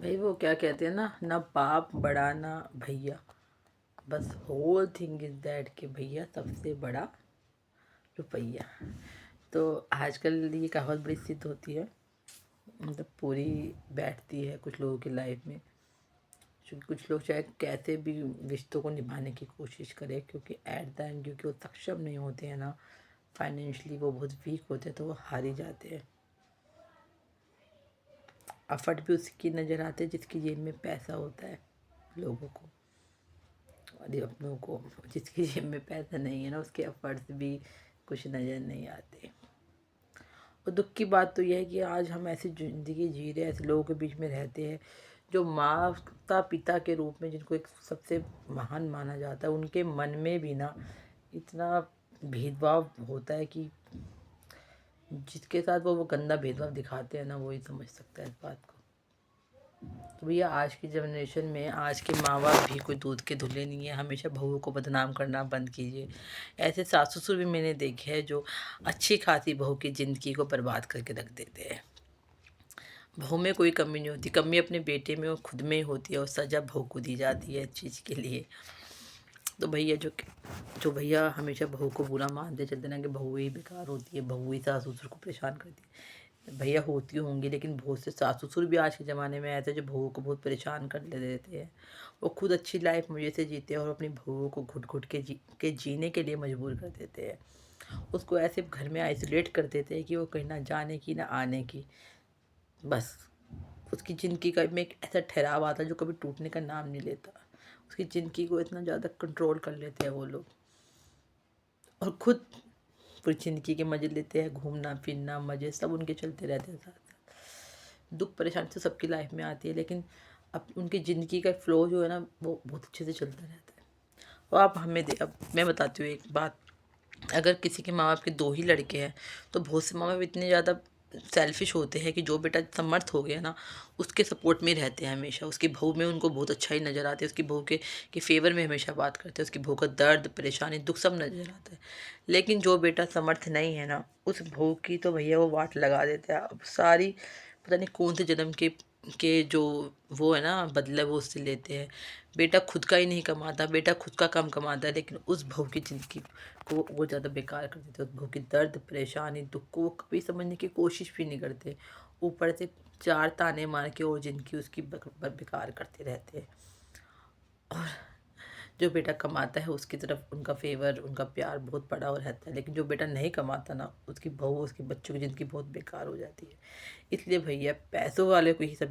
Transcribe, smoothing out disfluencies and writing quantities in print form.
भाई वो क्या कहते हैं ना बाप बड़ा ना भैया, बस होल थिंग इज दैट कि भैया सबसे बड़ा रुपया। तो आजकल ये कहावत बड़ी सिद्ध होती है, मतलब पूरी बैठती है कुछ लोगों की लाइफ में। क्योंकि कुछ लोग चाहे कैसे भी रिश्तों को निभाने की कोशिश करें, क्योंकि एट द एंड क्योंकि वो सक्षम नहीं होते हैं ना, फाइनेंशियली वो बहुत वीक होते हैं, तो वो हार ही जाते हैं। एफर्ट भी उसकी नज़र आते हैं जिसकी जेब में पैसा होता है लोगों को, और ये अपनों को जिसकी जेब में पैसा नहीं है ना, उसके एफर्ट्स भी कुछ नज़र नहीं आते। और दुख की बात तो यह है कि आज हम ऐसी ज़िंदगी जी रहे हैं, ऐसे लोगों के बीच में रहते हैं जो माता पिता के रूप में जिनको एक सबसे महान माना जाता है, उनके मन में भी ना इतना भेदभाव होता है कि जिसके साथ वो गंदा भेदभाव दिखाते हैं ना, वही समझ सकता है इस बात को। तो भैया आज की जनरेशन में आज के माँ बाप भी कोई दूध के धुले नहीं है, हमेशा बहुओं को बदनाम करना बंद कीजिए। ऐसे सास ससुर भी मैंने देखे हैं जो अच्छी खासी बहू की ज़िंदगी को बर्बाद करके रख देते हैं। बहू में कोई कमी नहीं होती, कमी अपने बेटे में और खुद में ही होती है, और सज़ा बहू को दी जाती है इस चीज़ के लिए। तो भैया जो जो भैया हमेशा बहू को बुरा मानते चलते ना कि बहू ही बेकार होती है, बहू ही सास ससुर को परेशान करती है, भैया होती होंगी, लेकिन बहुत से सास ससुर भी आज के ज़माने में ऐसे जो बहू को बहुत परेशान कर ले देते हैं। वो खुद अच्छी लाइफ मज़े से जीते हैं और अपनी बहू को घुट घुट के जीने के लिए मजबूर कर देते हैं। उसको ऐसे घर में आइसोलेट कर देते हैं कि वो कहीं ना जाने की ना आने की, बस उसकी ज़िंदगी का में एक ऐसा ठहराव आता है जो कभी टूटने का नाम नहीं लेता। उसकी ज़िंदगी को इतना ज़्यादा कंट्रोल कर लेते हैं वो लोग, और खुद पूरी ज़िंदगी के मज़े लेते हैं, घूमना फिरना मज़े सब उनके चलते रहते हैं साथ साथ। दुख परेशानी तो सबकी लाइफ में आती है, लेकिन अब उनकी ज़िंदगी का फ्लो जो है ना वो बहुत अच्छे से चलता रहता है। और आप हमें अब मैं बताती हूँ एक बात, अगर किसी के माँ बाप के दो ही लड़के हैं तो बहुत से माँ बाप इतने ज़्यादा सेल्फिश होते हैं कि जो बेटा समर्थ हो गया ना उसके सपोर्ट में रहते हैं हमेशा, उसकी बहू में उनको बहुत अच्छा ही नज़र आती है, उसकी बहू के फेवर में हमेशा बात करते हैं, उसकी बहू का दर्द परेशानी दुख सब नज़र आता है। लेकिन जो बेटा समर्थ नहीं है ना, उस बहू की तो भैया वो वाट लगा देते हैं। अब सारी पता नहीं कौन से जन्म के जो वो है ना बदला वो उससे लेते हैं। बेटा खुद का ही नहीं कमाता, बेटा खुद का कम कमाता है, लेकिन उस बहू की ज़िंदगी को वो ज़्यादा बेकार कर देते हैं। उस बहू की दर्द परेशानी दुख को वो कभी समझने की कोशिश भी नहीं करते, ऊपर से चार ताने मार के और ज़िंदगी उसकी बेकार करते रहते हैं। और जो बेटा कमाता है उसकी तरफ उनका फेवर उनका प्यार बहुत बड़ा हो रहता है, लेकिन जो बेटा नहीं कमाता ना उसकी बहू उसके बच्चों की ज़िंदगी बहुत बेकार हो जाती है। इसलिए भैया पैसों वाले को ही सब